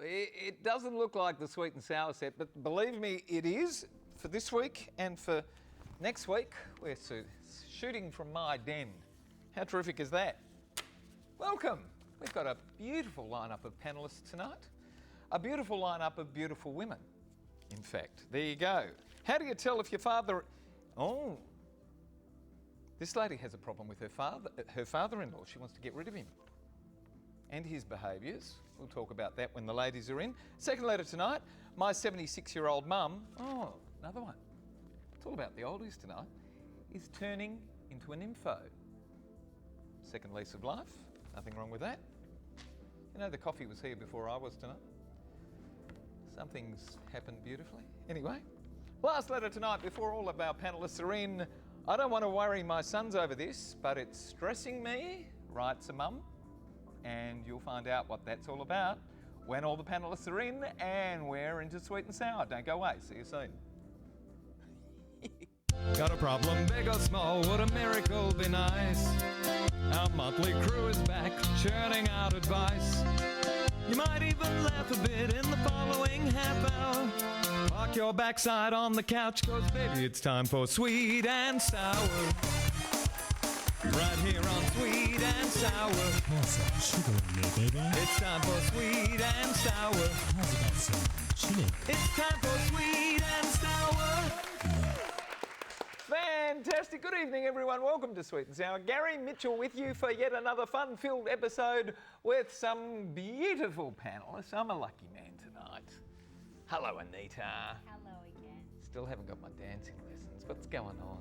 it doesn't look like the sweet and sour set, but believe me, it is for this week and for next week. We're shooting from my den. How terrific is that? Welcome. We've got a beautiful lineup of panellists tonight. A beautiful lineup of beautiful women, in fact. There you go. How do you tell if your father... Oh, this lady has a problem with her father-in-law. She wants to get rid of him and his behaviours. We'll talk about that when the ladies are in. Second letter tonight, my 76-year-old mum, oh, another one. It's all about the oldies tonight, is turning into a nympho. Second lease of life, nothing wrong with that. You know, the coffee was here before I was tonight. Something's happened beautifully. Anyway, last letter tonight before all of our panellists are in. I don't want to worry my sons over this, but it's stressing me, writes a mum, and you'll find out what that's all about when all the panellists are in and we're into sweet and sour. Don't go away. See you soon. Got a problem, big or small, would a miracle be nice? Our motley crew is back, churning out advice. You might even laugh a bit in the following half hour. Park your backside on the couch, cause baby it's time for sweet and sour. Right here on Sweet and Sour. Pour some sugar in there, baby. It's time for Sweet and Sour. How's about some chili? It's time for Sweet and Sour. Fantastic. Good evening, everyone. Welcome to Sweet and Sour. Gary Mitchell with you for yet another fun-filled episode with some beautiful panellists. I'm a lucky man tonight. Hello, Anita. Hello again. Still haven't got my dancing lessons. What's going on?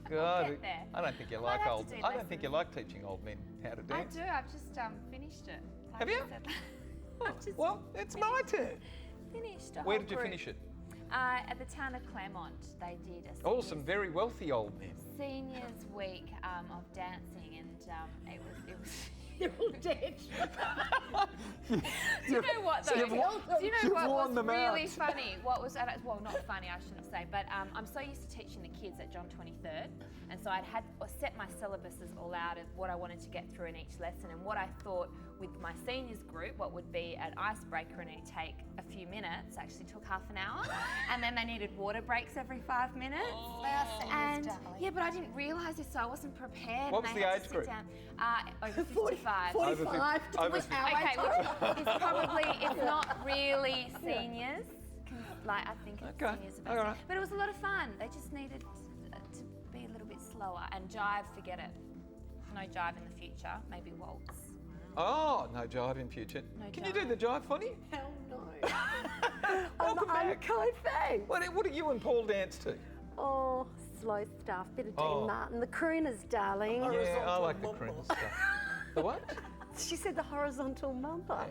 God, get there. I don't think you Well, like I'd have old. to do I don't think you lessons. like teaching old men how to I dance. do. I've just finished it. Have you? Well, it's my turn. Finished a Where whole did you group. finish it? At the town of Claremont, they did a Oh, some very wealthy old men. seniors week of dancing, and it was. They're all dead. Do you know what though? Do you know what was really funny? What was well, not funny, I shouldn't say, but I'm so used to teaching the kids at John 23rd, and so I'd set my syllabuses all out of what I wanted to get through in each lesson, and what I thought with my seniors group, what would be an icebreaker and it'd take a few minutes, actually took half an hour, and then they needed water breaks every 5 minutes. And yeah, but I didn't realise this, so I wasn't prepared. What was and the they had age to group? sit down. Over 55. 45 to Over an hour. Okay, it's probably, it's not really seniors. Like, I think it's Okay, seniors. all right. But it was a lot of fun. They just needed to be a little bit slower. And jive, forget it. No jive in the future. Maybe waltz. Oh, no jive in future. No Can you do the jive, Foni? Hell no. Welcome back. Thanks. What do you and Paul dance to? Oh, slow stuff. Bit of Dean Oh. Martin. The crooners, darling. Yeah, I like the croon stuff. The what? She said the horizontal mumba.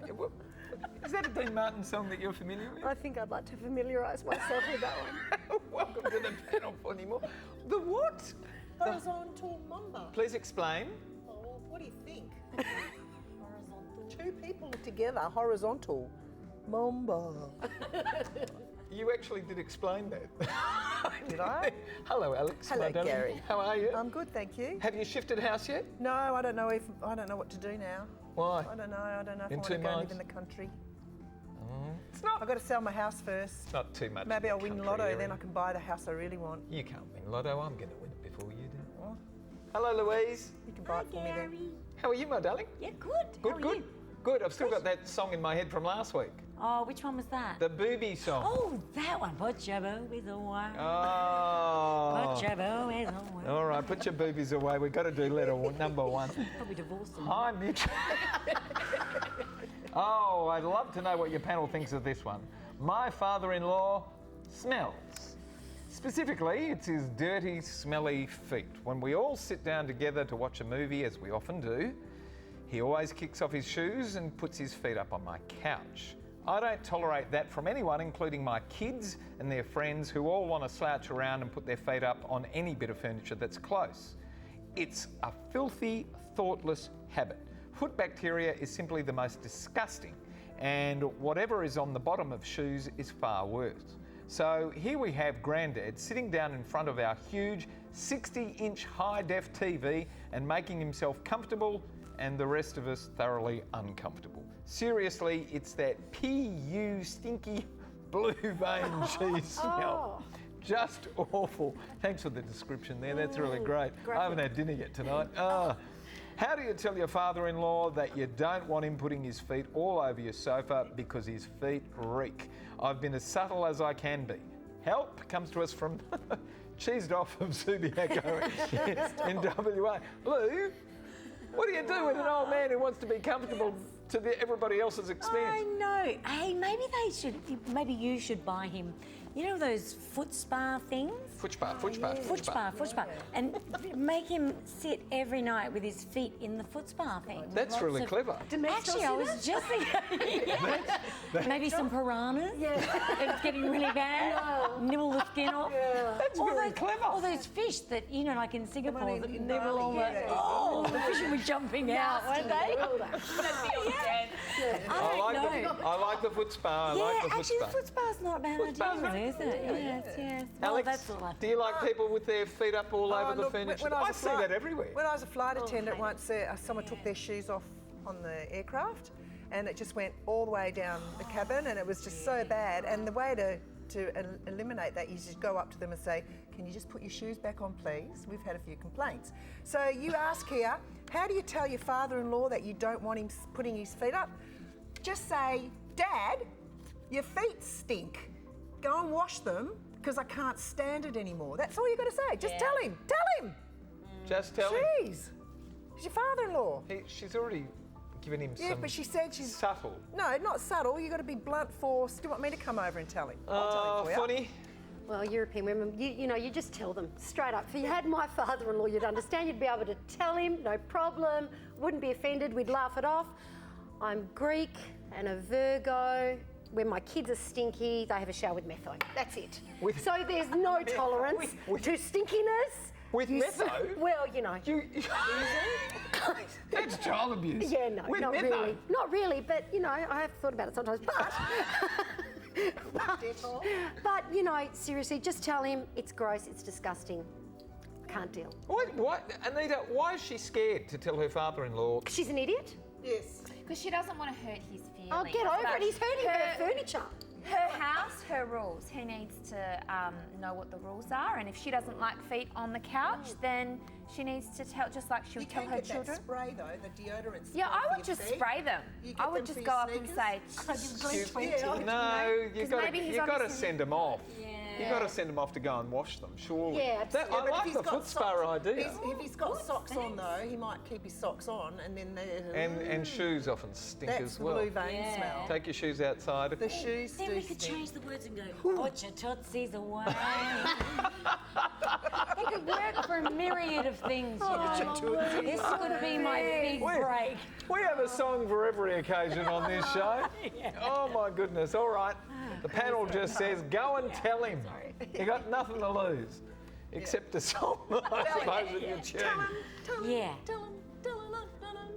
Is that a Dean Martin song that you're familiar with? I think I'd like to familiarise myself with that one. Welcome to the panel, Foni Moore. The what? Horizontal mumba. Please explain. Oh, well, what do you think? Horizontal. Two people together, horizontal. Mumba. You actually did explain that. Did I? Hello, Alex. Hello, my darling. Gary. How are you? I'm good, thank you. Have you shifted house yet? No, I don't know what to do now. Why? I don't know if In I want two to go and minds? live in the country. It's not. I've got to sell my house first. It's not too much. Maybe in I'll the win country lotto, area. then I can buy the house I really want. You can't win lotto. I'm going to win it before you do. Hello, Louise. You can buy it for me then. How are you, my darling? Yeah, good. Good, How are good. you? Good. I've still got that song in my head from last week. Oh, which one was that? The booby song. Oh, that one. Put your boobies away. Oh. Put your boobies away. All right, put your boobies away. We've got to do number one. Probably divorced them. Hi, Mitch. Oh, I'd love to know what your panel thinks of this one. My father-in-law smells. Specifically, it's his dirty, smelly feet. When we all sit down together to watch a movie, as we often do, he always kicks off his shoes and puts his feet up on my couch. I don't tolerate that from anyone, including my kids and their friends who all want to slouch around and put their feet up on any bit of furniture that's close. It's a filthy, thoughtless habit. Foot bacteria is simply the most disgusting, and whatever is on the bottom of shoes is far worse. So here we have Grandad sitting down in front of our huge 60-inch high-def TV and making himself comfortable and the rest of us thoroughly uncomfortable. Seriously, it's that PU stinky blue vein cheese smell. Just awful. Thanks for the description there. That's really great. I haven't had dinner yet tonight. How do you tell your father-in-law that you don't want him putting his feet all over your sofa because his feet reek? I've been as subtle as I can be. Help comes to us from Cheesed Off of Subiaco in WA. Lou, what do you do with an old man who wants to be comfortable to everybody else's expense? I know. Hey, maybe you should buy him, you know those foot spa things? Foot spa. And make him sit every night with his feet in the foot spa thing. That's really clever. Actually, I was just thinking maybe some piranhas. Yeah. It's getting really bad. Nibble the skin off. That's very clever. All those fish that, you know, like in Singapore, that in nibble all Bali, the the fish will be jumping out, won't they? I like the foot spa. I like the foot actually, spa. the foot spa's not bad generally, is it? Yes. Alex, that's all do you like people with their feet up all over the furniture? I see that everywhere. When I was a flight attendant once, someone took their shoes off on the aircraft and it just went all the way down the cabin and it was just so bad. And the way to eliminate that, you just go up to them and say, can you just put your shoes back on, please? We've had a few complaints. So you ask here, how do you tell your father-in-law that you don't want him putting his feet up? Just say, Dad, your feet stink. Go and wash them because I can't stand it anymore. That's all you got to say. Just tell him. Just tell him. Jeez. He's your father-in-law. She's already given him some. Yeah, but she said she's subtle. No, not subtle. You got to be blunt force. Do you want me to come over and tell him? I'll tell him for you. Funny. Well, European women, you know, you just tell them straight up. If you had my father-in-law, you'd understand. You'd be able to tell him, no problem. Wouldn't be offended. We'd laugh it off. I'm Greek and a Virgo. When my kids are stinky, they have a shower with metho. That's it. So there's no tolerance to stinkiness. With metho? Well, you know. That's child abuse. Yeah, no, with not metho. really. Not really, but, you know, I have thought about it sometimes. But, you know, seriously, just tell him it's gross, it's disgusting. Can't deal. What? Anita, why is she scared to tell her father-in-law? She's an idiot? Yes. Because she doesn't want to hurt his feelings. Oh, get over it. He's hurting her furniture. Her house, her rules. He needs to know what the rules are, and if she doesn't like feet on the couch, then she needs to tell, just like she would tell her children. That spray though, the deodorant spray. Yeah, I would for your just feet. spray them. I would just go up and say, No, you've got to send them off. Yeah. You've got to send them off to go and wash them, surely. Yeah, absolutely. I like the foot spa idea. If he's got socks on though, he might keep his socks on and then And shoes often stink that's as well. blue vein smell. Take your shoes outside. The shoes Then do we could stink. change the words and go, put your tootsies away. It could work for a myriad of things, you know. This could be my big break. We have a song for every occasion on this show. Oh my goodness, all right. The panel just says, go and tell him. You got nothing to lose. Except a song, I suppose, that you tune. Yeah.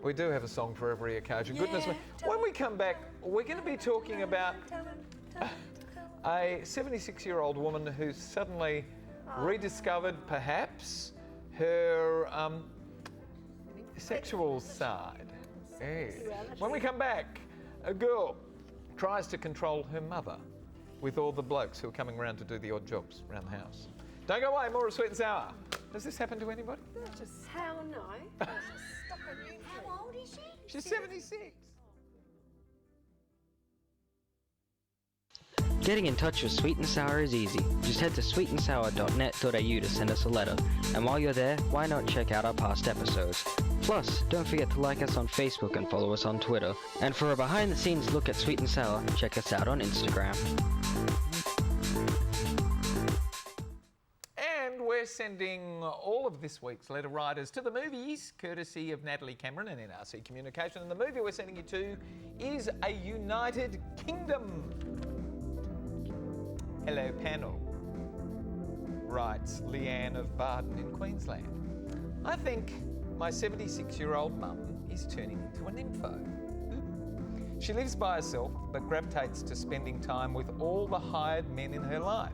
We do have a song for every occasion. Goodness me. When we come back, we're going to be talking about a 76-year-old woman who's suddenly rediscovered, perhaps, her sexual side. Yes. When we come back, a girl tries to control her mother with all the blokes who are coming around to do the odd jobs around the house. Don't go away, more of Sweet and Sour. Does this happen to anybody? Hell no. How old is she? She's 76. Getting in touch with Sweet and Sour is easy. Just head to sweetandsour.net.au to send us a letter. And while you're there, why not check out our past episodes? Plus, don't forget to like us on Facebook and follow us on Twitter. And for a behind-the-scenes look at Sweet and Sour, check us out on Instagram. And we're sending all of this week's letter writers to the movies, courtesy of Natalie Cameron and NRC Communication. And the movie we're sending you to is A United Kingdom. Hello, panel, writes Leanne of Barden in Queensland. I think my 76-year-old mum is turning into a nympho. She lives by herself, but gravitates to spending time with all the hired men in her life.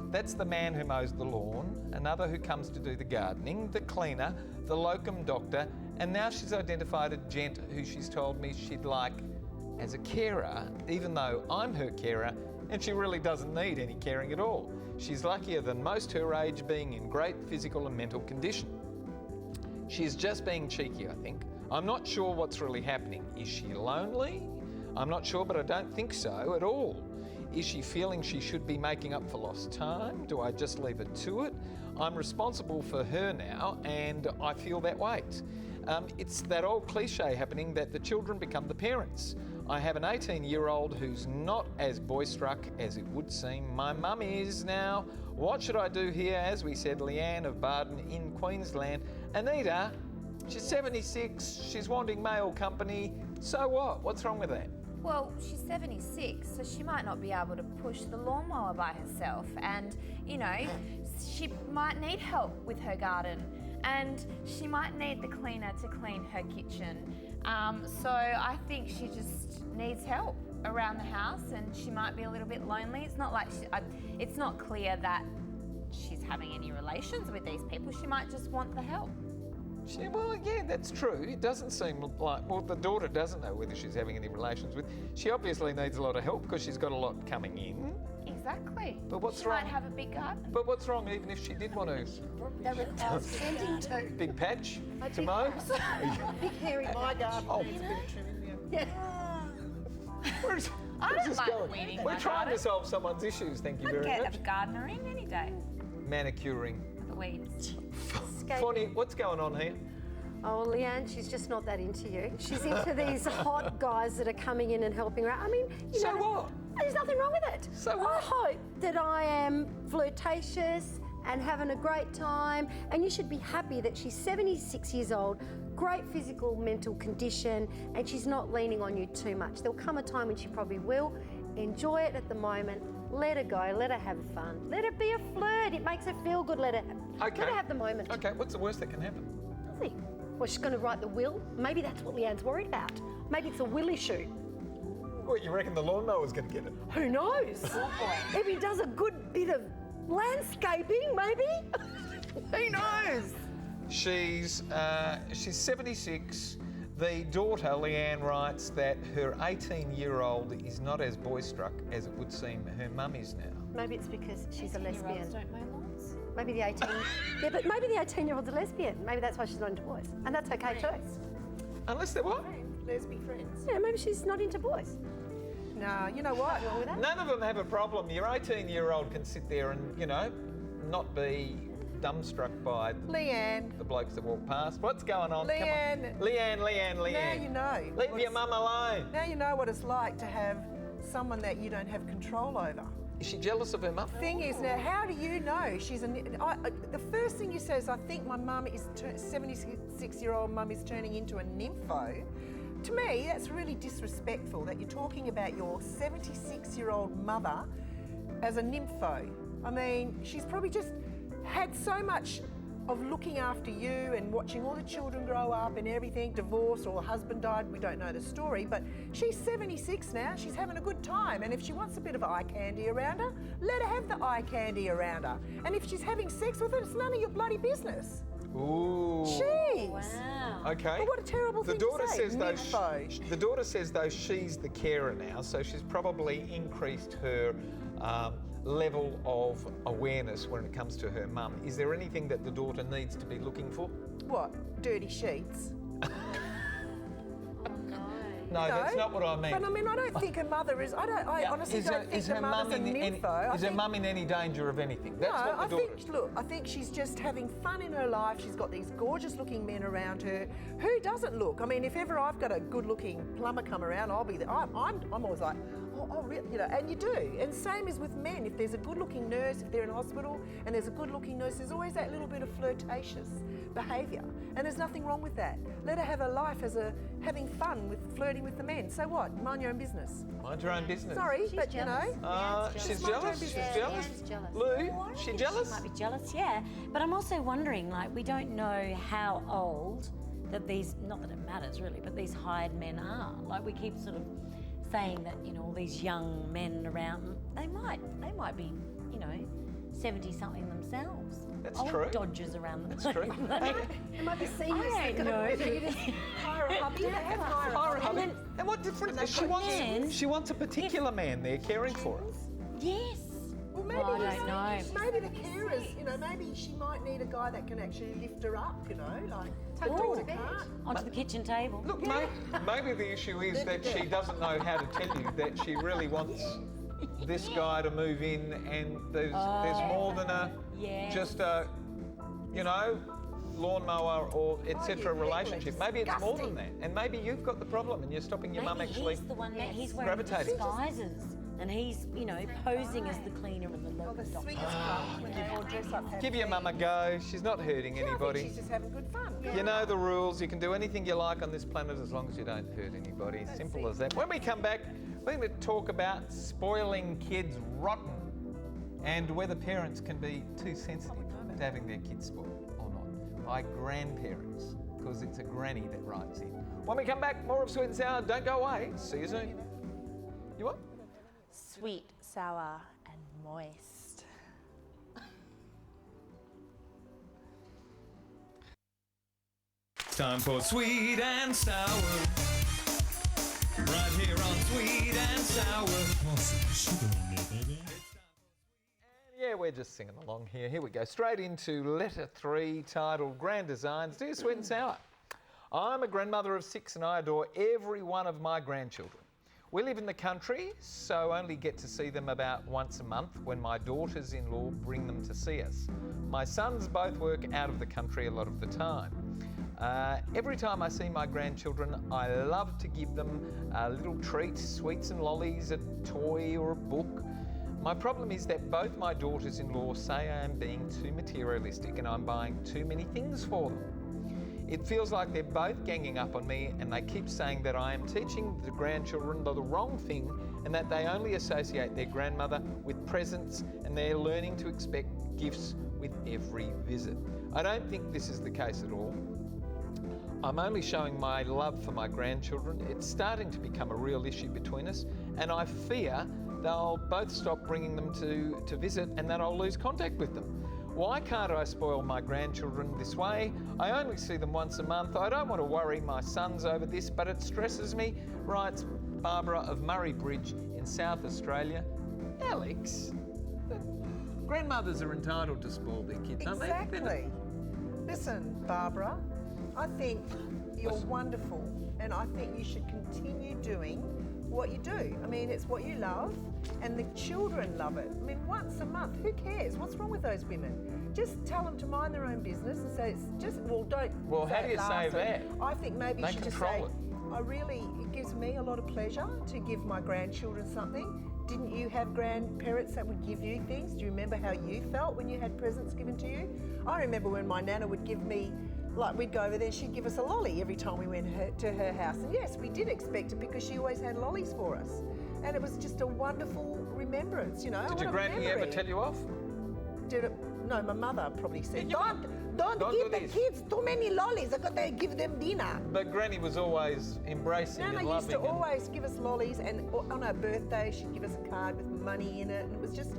That's the man who mows the lawn, another who comes to do the gardening, the cleaner, the locum doctor, and now she's identified a gent who she's told me she'd like as a carer, even though I'm her carer and she really doesn't need any caring at all. She's luckier than most her age, being in great physical and mental condition. She's just being cheeky, I think. I'm not sure what's really happening. Is she lonely? I'm not sure, but I don't think so at all. Is she feeling she should be making up for lost time? Do I just leave her to it? I'm responsible for her now, and I feel that weight. It's that old cliche happening that the children become the parents. I have an 18-year-old who's not as boy-struck as it would seem. My mum is now. What should I do here? As we said, Leanne of Barden in Queensland. Anita, she's 76, she's wanting male company. So what? What's wrong with that? Well, she's 76, so she might not be able to push the lawnmower by herself. And, you know, she might need help with her garden. And she might need the cleaner to clean her kitchen. So I think she just needs help around the house, and she might be a little bit lonely. It's not like it's not clear that she's having any relations with these people. She might just want the help. Well, yeah, that's true. It doesn't seem like, well, the daughter doesn't know whether she's having any relations with. She obviously needs a lot of help because she's got a lot coming in. Exactly. But what's she wrong? Might have a big garden. But what's wrong even if she did want to? That requires tending to. Big patch to mow? Big hairy My garden Oh. needs a bit of trimming, yeah. Where's I where's don't this like going? weeding We're my trying garden. to solve someone's issues, thank you very Get much. a gardener in any day. Manicuring. The weeds. Foni, what's going on here? Oh, Leanne, she's just not that into you. She's into these hot guys that are coming in and helping her out. I mean, you So know, what? There's nothing wrong with it. So what? I hope that I am flirtatious and having a great time, and you should be happy that she's 76 years old, great physical, mental condition, and she's not leaning on you too much. There'll come a time when she probably will. Enjoy it at the moment. Let her go. Let her have fun. Let her be a flirt. It makes her feel good. Let her have the moment. Okay, what's the worst that can happen? Nothing. Well, she's going to write the will. Maybe that's what Leanne's worried about. Maybe it's a will issue. What, you reckon the lawnmower's going to get it? Who knows? If he does a good bit of landscaping, maybe. Who knows? She's 76. The daughter, Leanne, writes that her 18-year-old is not as boy-struck as it would seem her mum is now. Maybe it's because she's a 18-year-olds lesbian. don't mow lawns. Maybe the 18. Yeah, but maybe the 18-year-old's a lesbian. Maybe that's why she's not into boys, and that's okay too. Unless they're what? Lesbian friends. Yeah, maybe she's not into boys. No, you know what? Wrong with that? None of them have a problem. Your 18-year-old can sit there and, you know, not be dumbstruck by Leanne. the blokes that walk past. What's going on? Leanne. Come on. Leanne. Now you know. Leave your mum alone. Now you know what it's like to have someone that you don't have control over. Is she jealous of her mum? Thing is, now how do you know she's the first thing you say is, I think my mum is 76-year-old mum is turning into a nympho. To me, that's really disrespectful that you're talking about your 76-year-old mother as a nympho. I mean, she's probably just had so much of looking after you and watching all the children grow up and everything, divorced or husband died, we don't know the story, but she's 76 now, she's having a good time, and if she wants a bit of eye candy around her, let her have the eye candy around her. And if she's having sex with her, it's none of your bloody business. Ooh. Jeez. Wow. Okay. But what a terrible The thing daughter to say. says though. Nympho. The daughter says though she's the carer now, so she's probably increased her level of awareness when it comes to her mum. Is there anything that the daughter needs to be looking for? What? Dirty sheets? No, that's not what I mean. But I mean, I don't think her mother is. I honestly don't think her mother's a nympho. Is her mum in any danger of anything? That's No, what the daughter is. I think she's just having fun in her life. She's got these gorgeous-looking men around her. Who doesn't look? I mean, if ever I've got a good-looking plumber come around, I'll be there. I'm always like, really, you know, and you do. And same as with men. If there's a good-looking nurse, if they're in hospital and there's a good-looking nurse, there's always that little bit of flirtatious behaviour, and there's nothing wrong with that. Let her have her life as having fun with flirting with the men. So what? Mind your own business. Mind your own business. Sorry, but you know. She's Mind your own jealous. business. She's jealous. Leanne's jealous. Lou, Well, I she think jealous? She might be jealous, yeah. But I'm also wondering, like, we don't know how old that these, not that it matters really, but these hired men are. Like, we keep sort of saying that, you know, all these young men around, they might be, you know, 70-something themselves. That's Old true. dodgers around the That's true. Am I the senior? I don't know. Hire a hubby. They have hire a Hire a hubby. hubby. And what difference? And She they've got wants. kids. She wants a particular man there caring for her. Yes. Well, maybe Well, I don't know. Maybe the carers, you know, maybe she might need a guy that can actually lift her up, you know, like Take her daughter to bed. can't. Onto the kitchen table. Look, maybe the issue is that she doesn't know how to tell you that she really wants this guy to move in, and there's more than just a, you know, lawnmower or etc. relationship. Maybe it's more than that, and maybe you've got the problem and you're stopping your mum Maybe actually. he's the one that he's wearing gravitating. disguises, and he's, you know, posing as the cleaner and the Oh, local the doctor. swingers club when they all dress up. have Give your mum a tea. go. She's not hurting Yeah, I think anybody. she's just having good fun. You know the rules. You can do anything you like on this planet as long as you don't hurt anybody. Simple as that. When we come back, we're going to talk about spoiling kids rotten and whether parents can be too sensitive to having their kids spoiled or not by grandparents, because it's a granny that writes in. When we come back, more of Sweet and Sour. Don't go away. See you soon. You what? Sweet, sour, and moist. Time for Sweet and Sour. Right here on Sweet and Sour. Want some sugar in there, baby? Yeah, we're just singing along here. Here we go. Straight into letter 3, titled Grand Designs. Dear Sweet and Sour, I'm a grandmother of 6 and I adore every one of my grandchildren. We live in the country, so only get to see them about once a month when my daughters-in-law bring them to see us. My sons both work out of the country a lot of the time. Every time I see my grandchildren, I love to give them a little treat, sweets and lollies, a toy or a book. My problem is that both my daughters-in-law say I am being too materialistic and I'm buying too many things for them. It feels like they're both ganging up on me and they keep saying that I am teaching the grandchildren the wrong thing and that they only associate their grandmother with presents and they're learning to expect gifts with every visit. I don't think this is the case at all. I'm only showing my love for my grandchildren. It's starting to become a real issue between us and I fear they'll both stop bringing them to visit and that I'll lose contact with them. Why can't I spoil my grandchildren this way? I only see them once a month. I don't want to worry my sons over this, but it stresses me, writes Barbara of Murray Bridge in South Australia. Alex, grandmothers are entitled to spoil their kids, aren't they? Exactly. Listen, Barbara, I think you're wonderful and I think you should continue doing what you do. I mean, it's what you love and the children love it. I mean, once a month, who cares? What's wrong with those women? Just tell them to mind their own business and say, it's just, don't Well, how say do you say that? I think maybe They you should just control say, it gives me a lot of pleasure to give my grandchildren something. Didn't you have grandparents that would give you things? Do you remember how you felt when you had presents given to you? I remember when my nana would give me, like we'd go over there, she'd give us a lolly every time we went to her house. And yes, we did expect it because she always had lollies for us. And it was just a wonderful remembrance, you know. Did your granny ever tell you off? No, my mother probably said, your don't Don't give do the this." kids too many lollies because they give them dinner. But Granny was always embracing Nana and used to loving. always give us lollies, and on her birthday she'd give us a card with money in it, and it was just,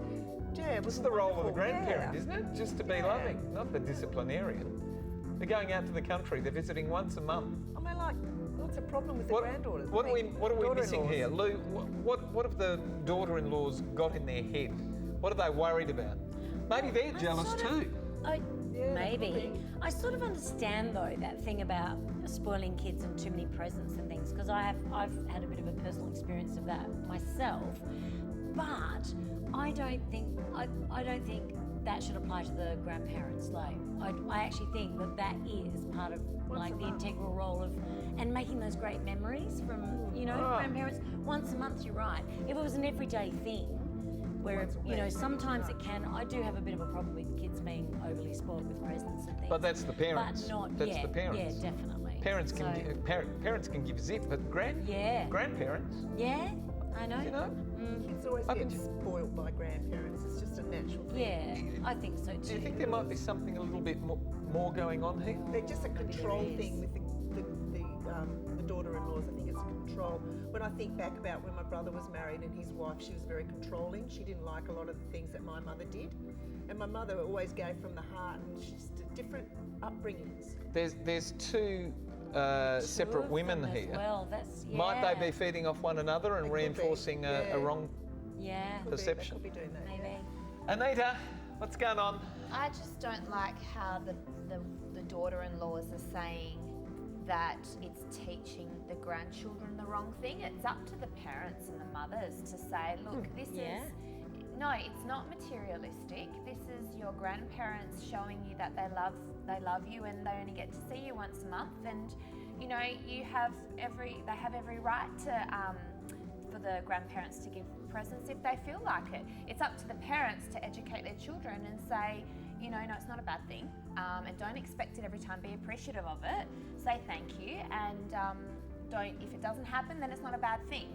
yeah, it was It's the role of the wonderful. grandparent, Yeah. isn't it? Just to be loving, not the disciplinarian. They're going out to the country. They're visiting once a month. I mean, like, what's the problem with the granddaughters? What are we missing Daughter-in-laws. here, Lou? What have the daughter-in-laws got in their head? What are they worried about? Maybe they're jealous too. Maybe. I sort of understand though that thing about spoiling kids and too many presents and things, because I've had a bit of a personal experience of that myself. But I don't think that should apply to the grandparents. Like I actually think that is part of like the integral role of and making those great memories from grandparents once a month. You're right. If it was an everyday thing. Where, sometimes it can. I do have a bit of a problem with kids being overly spoiled with presents and things. But that's the parents. But not, that's the parents. Yeah, definitely. Parents can give zip, but grandparents. Yeah, I know. You know. Kids always get spoiled by grandparents. It's just a natural thing. Yeah, I think so too. Do you think there might be something a little bit more going on here? They're just a control thing with the daughter-in-laws. I think it's a control. When I think back about when my brother was married and his wife, she was very controlling. She didn't like a lot of the things that my mother did. And my mother always gave from the heart, and she's different upbringings. There's two separate women as here. Well, that's, yeah. Might they be feeding off one another and They could be, reinforcing a wrong Yeah, perception? They could be doing that. maybe. Anita, what's going on? I just don't like how the daughter-in-laws are saying that it's teaching the grandchildren the wrong thing. It's up to the parents and the mothers to say, look, this is... No, it's not materialistic. This is your grandparents showing you that they love you and they only get to see you once a month, and you know they have every right to for the grandparents to give presents if they feel like it. It's up to the parents to educate their children and say, you know, no, it's not a bad thing, and don't expect it every time. Be appreciative of it. Say thank you, and don't. If it doesn't happen, then it's not a bad thing.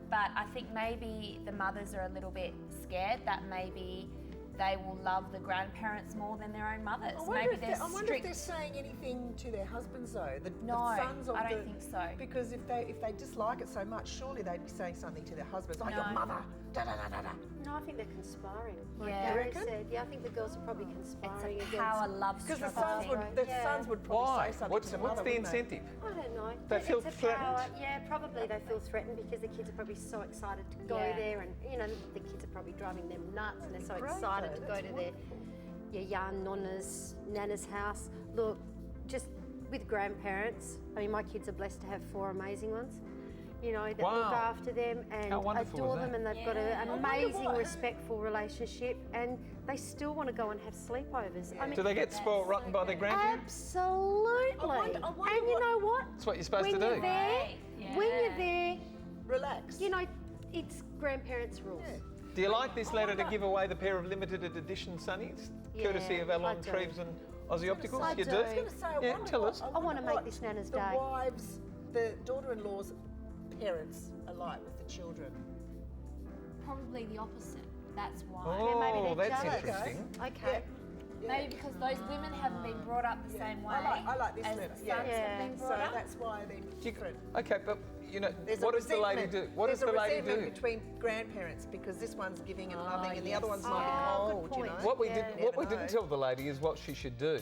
But I think maybe the mothers are a little bit scared that maybe they will love the grandparents more than their own mothers. I wonder if they're saying anything to their husbands though. The sons of I don't think so. Because if they dislike it so much, surely they'd be saying something to their husbands, like your mother. Da, da, da, da, da. No, I think they're conspiring. Like Yeah. Gary said. Yeah, I think the girls are probably conspiring It's a against. power love Because the struggle sons thing. would probably Why? say something What's to the the mother, wouldn't they? incentive? I don't know. They feel It's a threatened? power. Yeah, probably they feel threatened because the kids are probably so excited to go Yeah. there, and you know the kids are probably driving them nuts, and they're so Great, excited though. to go That's to their yarn nana's house. Look, just with grandparents. I mean, my kids are blessed to have 4 amazing ones. You know, that Wow. look after them and How wonderful adore is them, that? and they've got an amazing, respectful relationship, and they still want to go and have sleepovers. I mean, Do they get spoiled rotten by their grandparents? absolutely. I wonder and you know what? That's what you're supposed when to you're do. there, when you're there, Relax. you know, it's grandparents' rules. Do you like this letter to give away the pair of limited edition sunnies, courtesy of I Alon do. Treves and Aussie Opticals? I You do. do? I was gonna say, Yeah, tell us. I wanna make this Nana's the day. wives, the daughter-in-law's parents are like with the children. Probably the opposite. That's why. Oh, maybe they're that's jealous. interesting. Okay. Maybe because those women haven't been brought up the same way I like this as letter. the Yeah. sons have been So brought up. that's why they're different. Okay, but you know, There's what a does the lady do? resentment. What does the There's a lady resentment do? between grandparents because this one's giving and loving, and the other yes. one's might be Oh, good cold. You point. know. What we Yeah. didn't, what we Never didn't know. tell the lady is what she should do.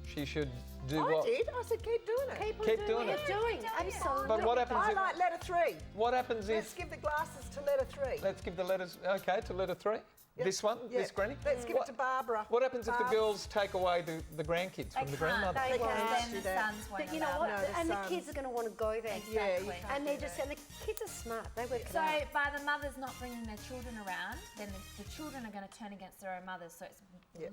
She should do I what? did. I said keep doing it. Keep doing what it. you're doing. Absolutely. But what happens I if? like letter 3. What happens Let's if? give the glasses to letter 3. Let's give the letters. Okay, to letter 3. Yep. This one, Yeah. this granny. Let's give it to Barbara. What happens if the Barbara. girls take away the grandkids from the grandmother? They won't. Then do the that. sons won't But you know allow what? No, that. the And the sons. kids are going to want to go there. Yeah, you Exactly. can't And they're do just, that. and the kids are smart. They work it So out. by the mothers not bringing their children around, then the children are going to turn against their own mothers. So it's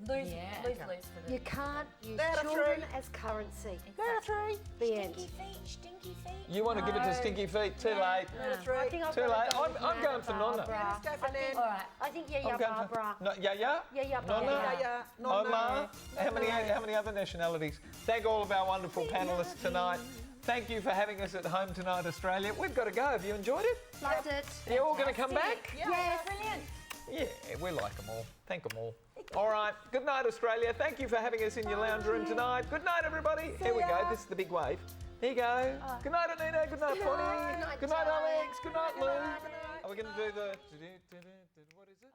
lose for them. You can't use Letter children 3. as currency. Letter 3. The end. Stinky feet. You want to give it to Stinky Feet? Too late. Letter 3. I think I've Too got late. to go with I'm going for Nonna. Barbara. Let's go for Nan. All right. I think I'm going Barbara. for yeah. Yeah, Nonna. Barbara. Yeah, Omar. How many other nationalities? Thank all of our wonderful panellists tonight. Thank you for having us at home tonight, Australia. We've got to go. Have you enjoyed it? Loved it. Are you all going to come back? Yes. Brilliant. Yeah, we like them all. Thank them all. All right. Good night, Australia. Thank you for having us in your lounge room tonight. Good night, everybody. Here we go. This is the big wave. Here you go. Good night, Anita. Good night, Foni. Good night, Alex. Good night, Lou. Are we going to do the... What is it?